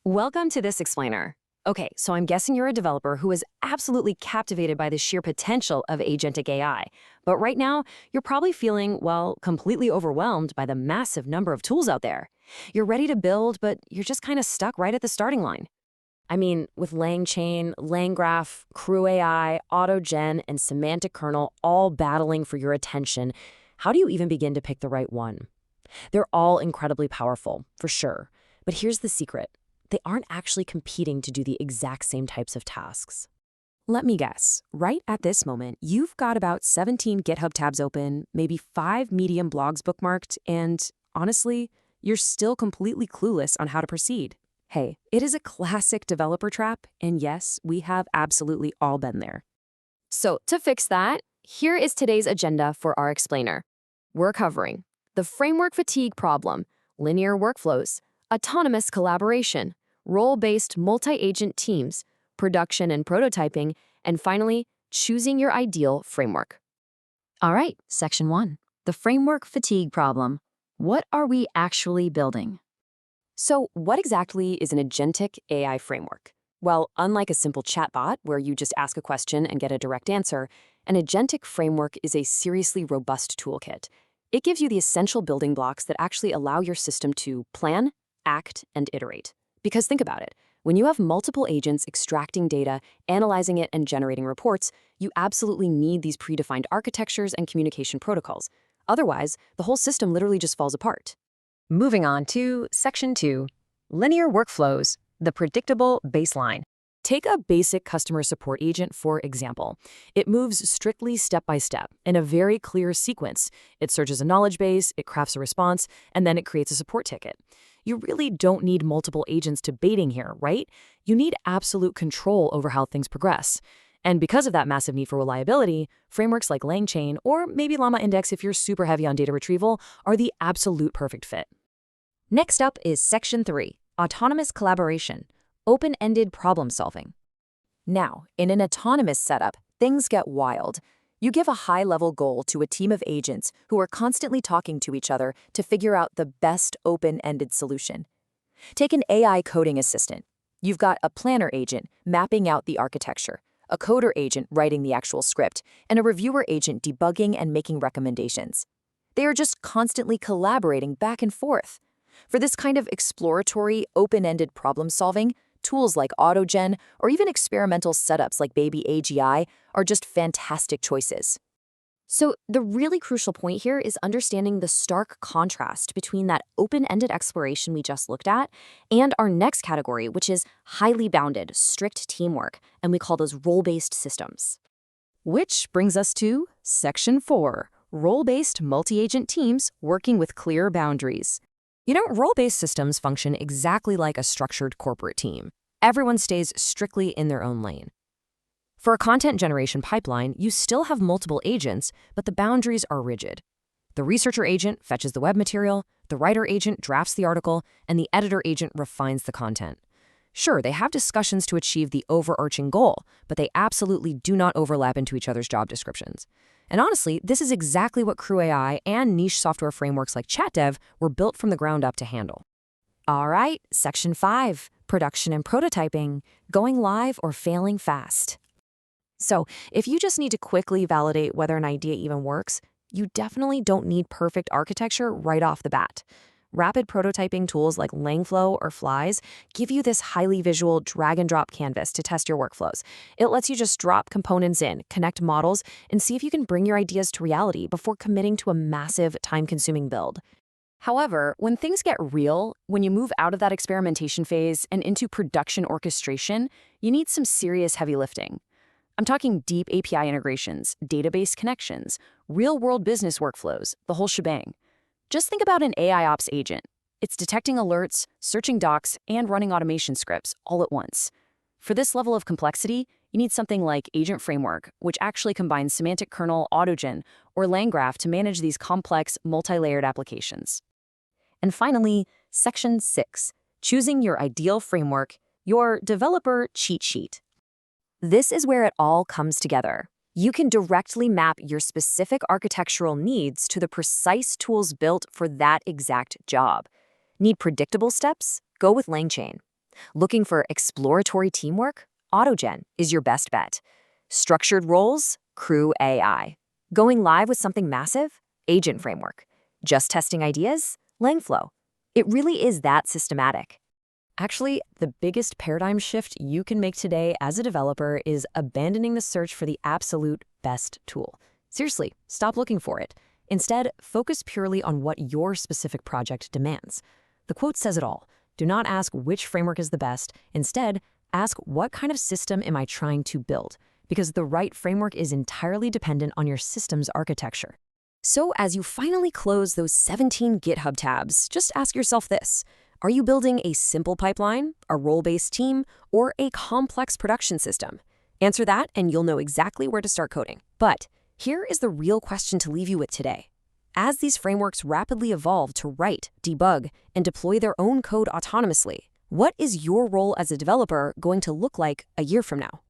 Welcome to this explainer. Okay, so I'm guessing you're a developer who is absolutely captivated by the sheer potential of agentic AI. But right now, you're probably feeling, well, completely overwhelmed by the massive number of tools out there. You're ready to build, but you're just kind of stuck right at the starting line. I mean, with LangChain, LangGraph, CrewAI, AutoGen, and semantic kernel all battling for your attention, how do you even begin to pick the right one? They're all incredibly powerful, for sure. But here's the secret. They aren't actually competing to do the exact same types of tasks. Let me guess, right at this moment, you've got about 17 GitHub tabs open, maybe 5 Medium blogs bookmarked, and honestly, you're still completely clueless on how to proceed. Hey, it is a classic developer trap, and yes, we have absolutely all been there. So to fix that, here is today's agenda for our explainer. We're covering the framework fatigue problem, linear workflows, autonomous collaboration, role-based multi-agent teams, production and prototyping, and finally, choosing your ideal framework. All right, Section 1, the framework fatigue problem. What are we actually building? So what exactly is an agentic AI framework? Well, unlike a simple chatbot where you just ask a question and get a direct answer, an agentic framework is a seriously robust toolkit. It gives you the essential building blocks that actually allow your system to plan, act, and iterate. Because think about it, when you have multiple agents extracting data, analyzing it, and generating reports, you absolutely need these predefined architectures and communication protocols. Otherwise, the whole system literally just falls apart. Moving on to Section 2, linear workflows, the predictable baseline. Take a basic customer support agent, for example. It moves strictly step by step in a very clear sequence. It searches a knowledge base, it crafts a response, and then it creates a support ticket. You really don't need multiple agents debating here, right? You need absolute control over how things progress. And because of that massive need for reliability, frameworks like LangChain, or maybe LlamaIndex if you're super heavy on data retrieval, are the absolute perfect fit. Next up is Section 3, autonomous collaboration, open-ended problem solving. Now, in an autonomous setup, things get wild. You give a high-level goal to a team of agents who are constantly talking to each other to figure out the best open-ended solution. Take an AI coding assistant. You've got a planner agent mapping out the architecture, a coder agent writing the actual script, and a reviewer agent debugging and making recommendations. They are just constantly collaborating back and forth. For this kind of exploratory, open-ended problem-solving, tools like AutoGen or even experimental setups like Baby AGI are just fantastic choices. So the really crucial point here is understanding the stark contrast between that open-ended exploration we just looked at and our next category, which is highly bounded, strict teamwork, and we call those role-based systems. Which brings us to Section 4, role-based multi-agent teams working with clear boundaries. You know, role-based systems function exactly like a structured corporate team. Everyone stays strictly in their own lane. For a content generation pipeline, you still have multiple agents, but the boundaries are rigid. The researcher agent fetches the web material, the writer agent drafts the article, and the editor agent refines the content. Sure, they have discussions to achieve the overarching goal, but they absolutely do not overlap into each other's job descriptions. And honestly, this is exactly what CrewAI and niche software frameworks like ChatDev were built from the ground up to handle. All right, Section 5, production and prototyping, going live or failing fast. So if you just need to quickly validate whether an idea even works, you definitely don't need perfect architecture right off the bat. Rapid prototyping tools like LangFlow or Flies give you this highly visual drag-and-drop canvas to test your workflows. It lets you just drop components in, connect models, and see if you can bring your ideas to reality before committing to a massive, time-consuming build. However, when things get real, when you move out of that experimentation phase and into production orchestration, you need some serious heavy lifting. I'm talking deep API integrations, database connections, real-world business workflows, the whole shebang. Just think about an AIOps agent. It's detecting alerts, searching docs, and running automation scripts all at once. For this level of complexity, you need something like Agent Framework, which actually combines semantic kernel, AutoGen, or LangGraph to manage these complex, multi-layered applications. And finally, Section 6, choosing your ideal framework, your developer cheat sheet. This is where it all comes together. You can directly map your specific architectural needs to the precise tools built for that exact job. Need predictable steps? Go with LangChain. Looking for exploratory teamwork? AutoGen is your best bet. Structured roles? CrewAI. Going live with something massive? Agent Framework. Just testing ideas? LangFlow. It really is that systematic. Actually, the biggest paradigm shift you can make today as a developer is abandoning the search for the absolute best tool. Seriously, stop looking for it. Instead, focus purely on what your specific project demands. The quote says it all. Do not ask which framework is the best. Instead, ask what kind of system am I trying to build? Because the right framework is entirely dependent on your system's architecture. So as you finally close those 17 GitHub tabs, just ask yourself this. Are you building a simple pipeline, a role-based team, or a complex production system? Answer that and you'll know exactly where to start coding. But here is the real question to leave you with today. As these frameworks rapidly evolve to write, debug, and deploy their own code autonomously, what is your role as a developer going to look like a year from now?